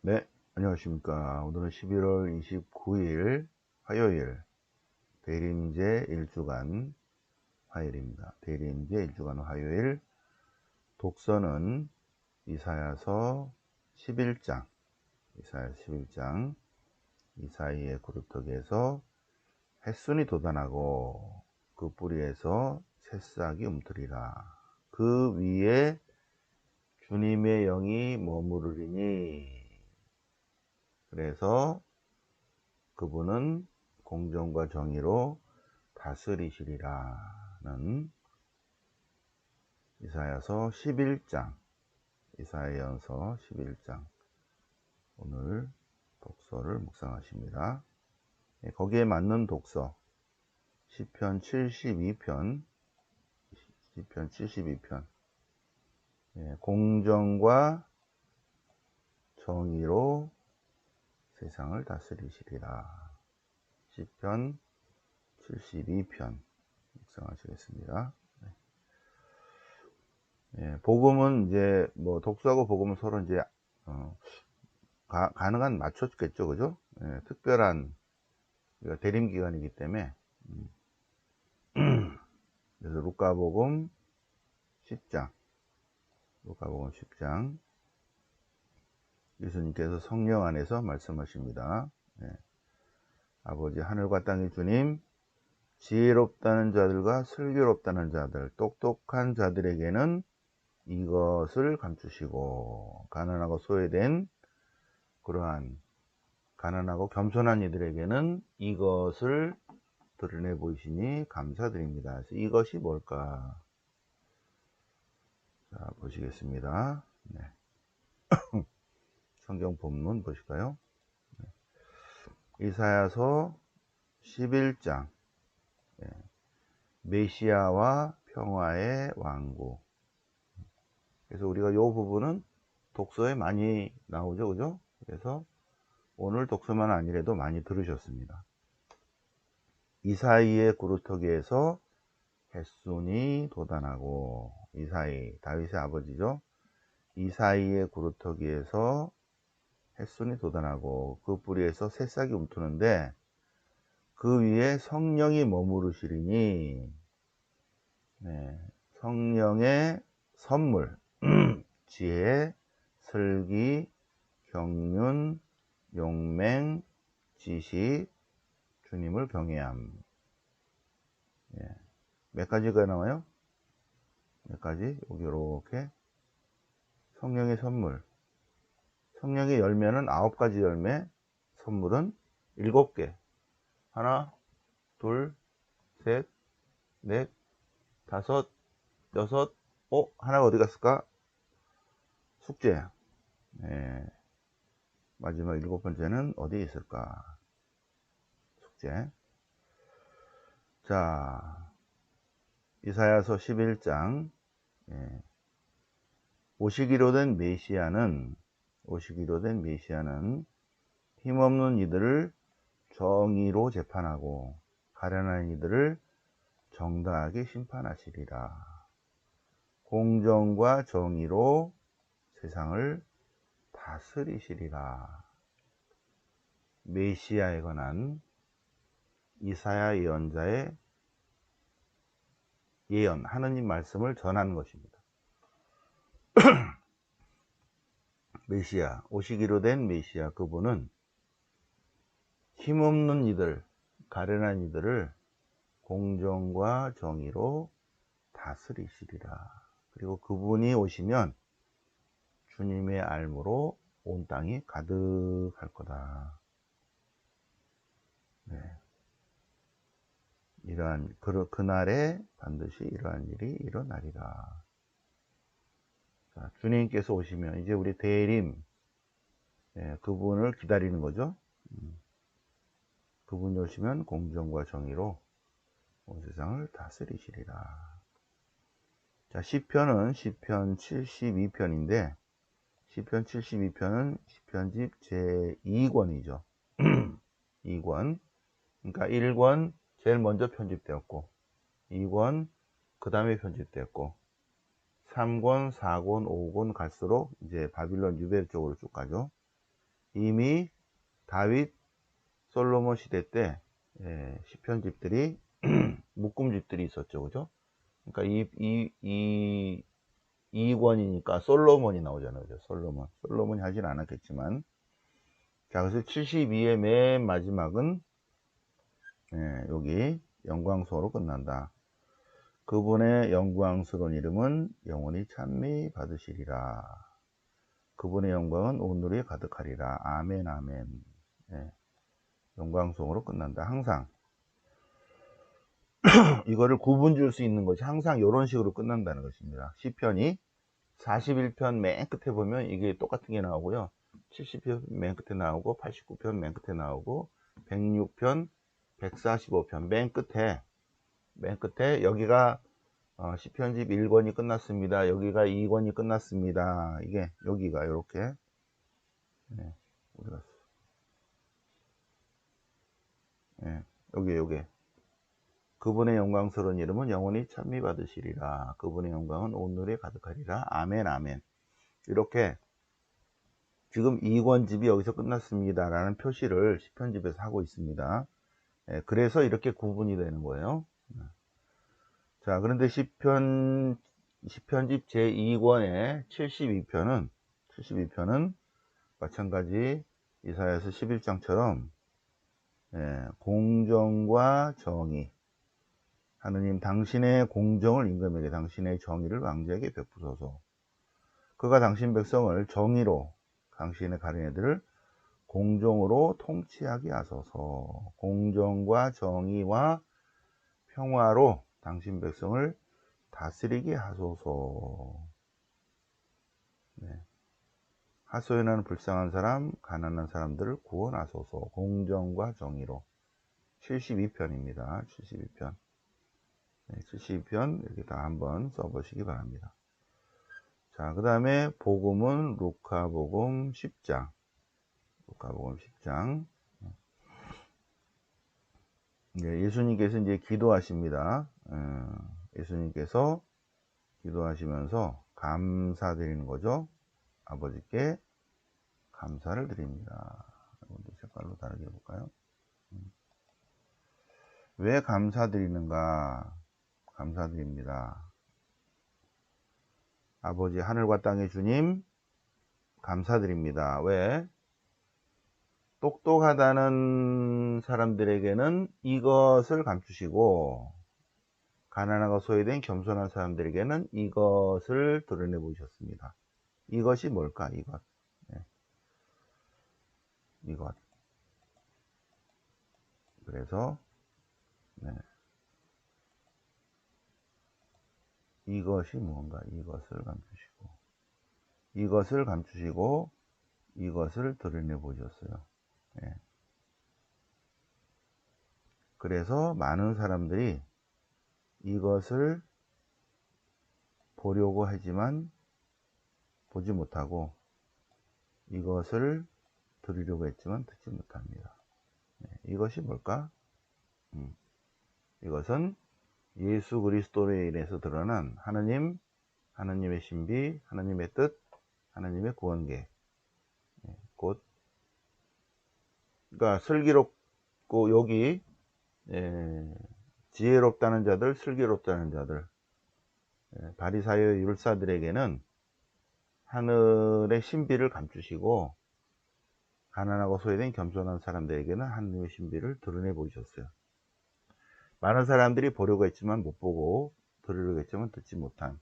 네, 안녕하십니까. 오늘은 11월 29일 화요일, 대림제 1주간 화요일입니다. 대림제 1주간 화요일, 독서는 이사야서 11장, 이사야서 11장, 이사이의 구루터기에서 햇순이 돋아나고 그 뿌리에서 새싹이 움트리라. 그 위에 주님의 영이 머무르리니. 그래서 그분은 공정과 정의로 다스리시리라는 이사야서 11장, 이사야서 11장 오늘 독서를 묵상하십니다. 거기에 맞는 독서 시편 72편, 시편 72편 공정과 정의로 세상을 다스리시리라. 시편 72편 묵상하시겠습니다. 복음은 이제 뭐 독서하고 복음은 서로 이제 가능한 맞췄겠죠, 그죠? 특별한 대림 기간이기 때문에 그래서 루카복음 10장, 루카복음 10장 예수님께서 성령 안에서 말씀하십니다. 아버지 하늘과 땅의 주님, 지혜롭다는 자들과 슬기롭다는 자들, 똑똑한 자들에게는 이것을 감추시고 가난하고 소외된 그러한 가난하고 겸손한 이들에게는 이것을 드러내 보이시니 감사드립니다. 그래서 이것이 뭘까? 자, 보시겠습니다. 네. 성경 본문 보실까요? 이사야서 11장 메시아와 평화의 왕국. 그래서 우리가 이 부분은 독서에 많이 나오죠, 그죠? 그래서 오늘 독서만 아니래도 많이 들으셨습니다. 이사이의 구루터기에서 햇순이 돋아나고, 이사이, 다윗의 아버지죠. 이사이의 구루터기에서 햇순이 돋아나고 그 뿌리에서 새싹이 움트는데 그 위에 성령이 머무르시리니. 성령의 선물 지혜, 슬기, 경륜, 용맹, 지식, 주님을 경외함. 몇 가지가 나와요? 몇 가지? 여기 이렇게 성령의 선물, 성령의 열매는 9가지 열매, 선물은 7개. 하나, 둘, 셋, 넷, 다섯, 여섯, 하나가 어디 갔을까? 숙제. 마지막 7번째는 어디에 있을까? 숙제. 자, 이사야서 11장. 오시기로 된 메시아는 힘없는 이들을 정의로 재판하고 가련한 이들을 정당하게 심판하시리라. 공정과 정의로 세상을 다스리시리라. 메시아에 관한 이사야 예언자의 예언, 하느님 말씀을 전하는 것입니다. 메시아, 오시기로 된 메시아, 그분은 힘없는 이들, 가련한 이들을 공정과 정의로 다스리시리라. 그리고 그분이 오시면 주님의 알므로 온 땅이 가득할 거다. 이러한 그날에 반드시 이러한 일이 일어나리라. 자, 주님께서 오시면 이제 우리 대림, 그분을 기다리는 거죠. 그분이 오시면 공정과 정의로 온 세상을 다스리시리라. 자, 시편은 시편 72편인데 시편 72편은 시편집 제2권이죠. 2권. 그러니까 1권 제일 먼저 편집되었고 2권 그 다음에 편집되었고 3권, 4권, 5권 갈수록 이제 바빌론 유배 쪽으로 쭉 가죠. 이미 다윗 솔로몬 시대 때 시편집들이 묶음집들이 있었죠. 그죠? 그러니까 이 권이니까 솔로몬이 나오잖아요. 그죠? 솔로몬이 하진 않았겠지만. 자, 그래서 72의 맨 마지막은 여기 영광스러로 끝난다. 그분의 영광스러운 이름은 영원히 찬미 받으시리라. 그분의 영광은 온 누리에 가득하리라. 아멘, 아멘. 영광송으로 끝난다. 항상 이거를 구분 줄 수 있는 것이 항상 이런 식으로 끝난다는 것입니다. 시편이 41편 맨 끝에 보면 이게 똑같은 게 나오고요. 70편 맨 끝에 나오고 89편 맨 끝에 나오고 106편 145편 맨 끝에 여기가 시편집 1권이 끝났습니다. 여기가 2권이 끝났습니다. 이게 여기가 이렇게 어디 갔어? 여기 그분의 영광스러운 이름은 영원히 찬미 받으시리라. 그분의 영광은 온 누리에 가득하리라. 아멘, 아멘. 이렇게 지금 2권집이 여기서 끝났습니다 라는 표시를 시편집에서 하고 있습니다. 그래서 이렇게 구분이 되는 거예요. 자, 그런데 시편집 제2권의 72편은 마찬가지 이사야서 11장처럼 공정과 정의, 하느님 당신의 공정을 임금에게, 당신의 정의를 왕자에게 베푸소서. 그가 당신 백성을 정의로, 당신의 가린 애들을 공정으로 통치하게 하소서. 공정과 정의와 평화로 당신 백성을 다스리게 하소서. 하소연하는 불쌍한 사람, 가난한 사람들을 구원하소서. 공정과 정의로. 72편입니다. 72편. 72편 이렇게 다 한번 써보시기 바랍니다. 자, 그 다음에 복음은 루카복음 10장. 루카복음 10장. 예수님께서 이제 기도하십니다. 예수님께서 기도하시면서 감사드리는 거죠. 아버지께 감사를 드립니다. 색깔로 다르게 해볼까요? 왜 감사드리는가? 감사드립니다. 아버지 하늘과 땅의 주님 감사드립니다. 왜? 똑똑하다는 사람들에게는 이것을 감추시고 가난하고 소외된 겸손한 사람들에게는 이것을 드러내 보셨습니다. 이것이 뭘까? 이것. 그래서 이것이 무언가? 이것을 감추시고 이것을 드러내 보셨어요. 그래서 많은 사람들이 이것을 보려고 하지만 보지 못하고 이것을 들으려고 했지만 듣지 못합니다. 이것이 뭘까? 이것은 예수 그리스도로 인해서 드러난 하나님의 신비, 하나님의 뜻, 하나님의 구원계. 곧 그러니까 슬기롭고 여기 지혜롭다는 자들, 슬기롭다는 자들, 바리사요 율사들에게는 하늘의 신비를 감추시고 가난하고 소외된 겸손한 사람들에게는 하나님의 신비를 드러내 보이셨어요. 많은 사람들이 보려고 했지만 못 보고 들으려고 했지만 듣지 못한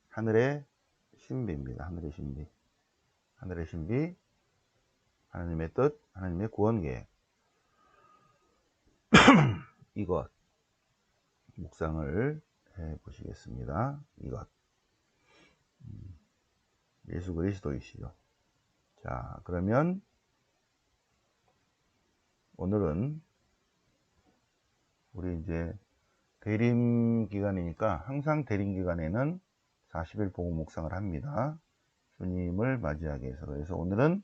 하늘의 신비입니다. 하늘의 신비, 하나님의 뜻, 하나님의 구원 계획. 이것 묵상을 해 보시겠습니다. 이것 예수 그리스도이시죠. 자, 그러면 오늘은 우리 이제 대림 기간이니까 항상 대림 기간에는 40일 복음 묵상을 합니다. 주님을 맞이하기 위해서. 그래서 오늘은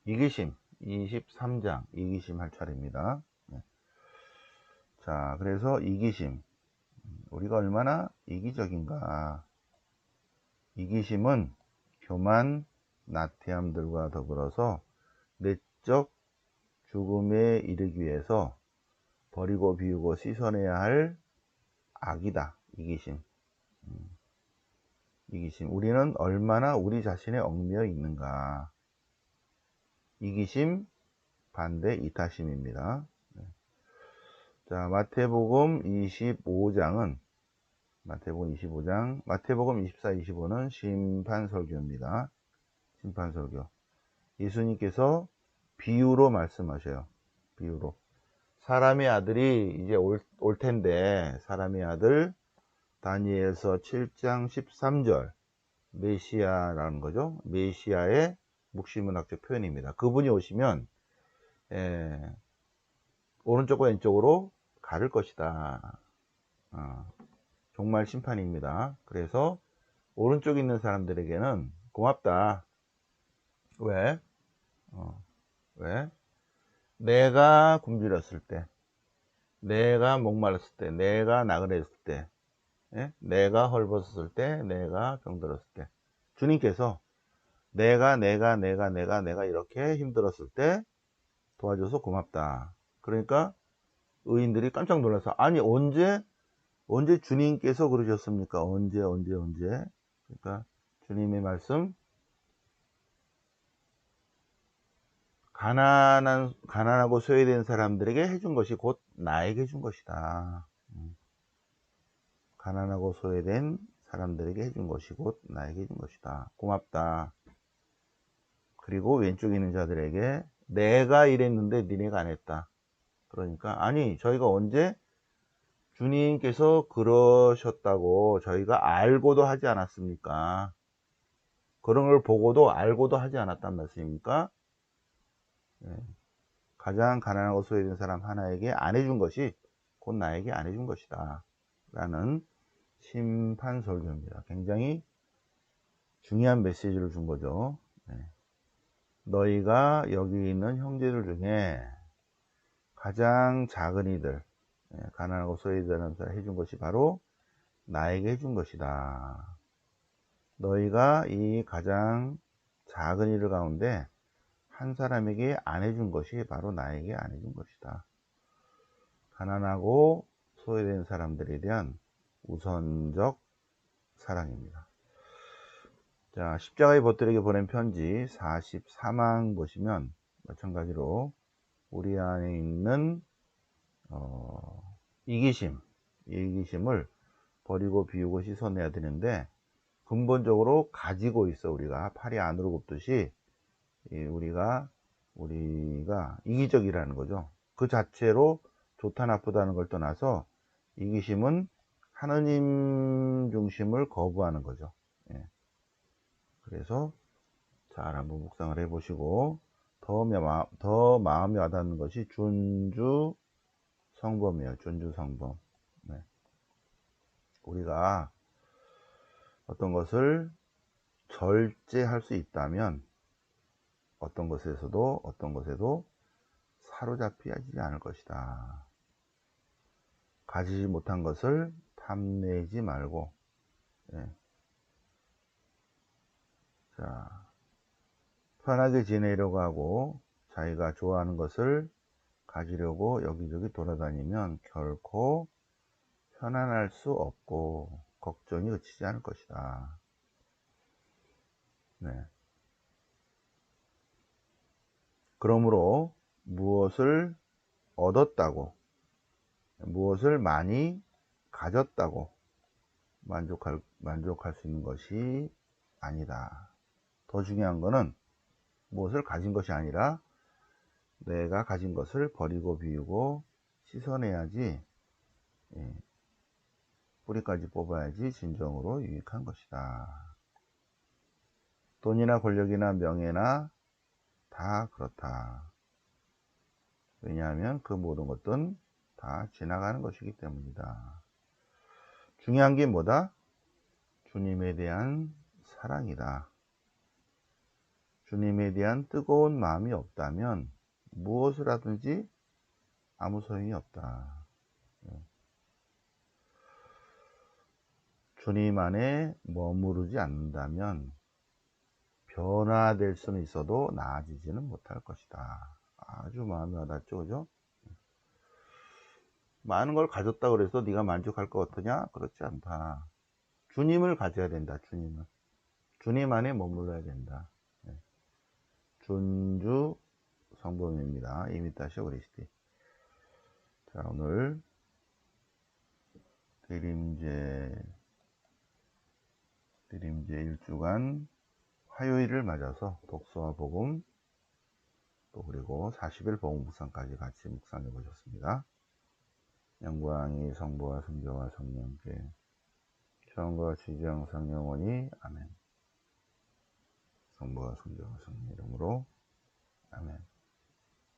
이기심 23장 이기심 할 차례입니다. 자, 그래서 이기심, 우리가 얼마나 이기적인가. 이기심은 교만, 나태함들과 더불어서 내적 죽음에 이르기 위해서 버리고 비우고 씻어내야 할 악이다. 이기심. 이기심. 우리는 얼마나 우리 자신에 얽매여 있는가. 이기심 반대 이타심입니다. 자, 마태복음 25장, 마태복음 24, 25는 심판설교입니다. 심판설교. 예수님께서 비유로 말씀하셔요. 비유로. 사람의 아들이 이제 올 텐데, 사람의 아들, 다니엘서 7장 13절, 메시아라는 거죠. 메시아의 묵시문학적 표현입니다. 그분이 오시면, 오른쪽과 왼쪽으로 가를 것이다. 종말 심판입니다. 그래서 오른쪽에 있는 사람들에게는 고맙다. 왜? 왜? 내가 굶주렸을 때, 내가 목말랐을 때, 내가 나그네였을 때, 내가 헐벗었을 때, 내가 병들었을 때, 주님께서 내가 이렇게 힘들었을 때 도와줘서 고맙다. 그러니까 의인들이 깜짝 놀라서, 아니 언제 주님께서 그러셨습니까? 언제? 그러니까 주님의 말씀, 가난하고 소외된 사람들에게 해준 것이 곧 나에게 해준 것이다. 가난하고 소외된 사람들에게 해준 것이 곧 나에게 해준 것이다. 고맙다. 그리고 왼쪽에 있는 자들에게 내가 이랬는데 니네가 안 했다. 그러니까 아니 저희가 언제 주님께서 그러셨다고 저희가 알고도 하지 않았습니까? 그런 걸 보고도 알고도 하지 않았단 말씀입니까? 가장 가난하고 소외된 사람 하나에게 안 해준 것이 곧 나에게 안 해준 것이다. 라는 심판설교입니다. 굉장히 중요한 메시지를 준 거죠. 너희가 여기 있는 형제들 중에 가장 작은 이들, 가난하고 소외되는 사람 해준 것이 바로 나에게 해준 것이다. 너희가 이 가장 작은 이들 가운데 한 사람에게 안 해준 것이 바로 나에게 안 해준 것이다. 가난하고 소외된 사람들에 대한 우선적 사랑입니다. 자, 십자가의 벗들에게 보낸 편지 44망 보시면 마찬가지로 우리 안에 있는 이기심을 버리고 비우고 씻어내야 되는데, 근본적으로 가지고 있어. 우리가 팔이 안으로 굽듯이 우리가 이기적이라는 거죠. 그 자체로 좋다 나쁘다는 걸 떠나서 이기심은 하느님 중심을 거부하는 거죠. 그래서 잘 한번 묵상을 해보시고 더 마음이 와닿는 것이 준주 성범이에요. 준주 성범. 우리가 어떤 것을 절제할 수 있다면 어떤 것에도 사로잡히지 않을 것이다. 가지지 못한 것을 탐내지 말고, 자, 편하게 지내려고 하고 자기가 좋아하는 것을 가지려고 여기저기 돌아다니면 결코 편안할 수 없고 걱정이 그치지 않을 것이다. 그러므로 무엇을 얻었다고, 무엇을 많이 가졌다고 만족할 수 있는 것이 아니다. 더 중요한 것은 무엇을 가진 것이 아니라 내가 가진 것을 버리고 비우고 씻어내야지, 뿌리까지 뽑아야지 진정으로 유익한 것이다. 돈이나 권력이나 명예나 다 그렇다. 왜냐하면 그 모든 것들은 다 지나가는 것이기 때문이다. 중요한 게 뭐다? 주님에 대한 사랑이다. 주님에 대한 뜨거운 마음이 없다면 무엇을 하든지 아무 소용이 없다. 주님 안에 머무르지 않는다면 변화될 수는 있어도 나아지지는 못할 것이다. 아주 마음이 와닿죠, 그죠? 많은 걸 가졌다 그래서 네가 만족할 것 같으냐? 그렇지 않다. 주님을 가져야 된다. 주님을. 주님 안에 머물러야 된다. 네. 준주 성범입니다. 이미타시 오리시티. 자, 오늘 드림제 1주간 화요일을 맞아서 독서와 복음, 또 그리고 40일 복음 묵상까지 같이 묵상해 보셨습니다. 영광이 성부와 성자와 성령께 처음과 같이 이제 항상 영원히 아멘. 성부와 성자와 성령 이름으로 아멘.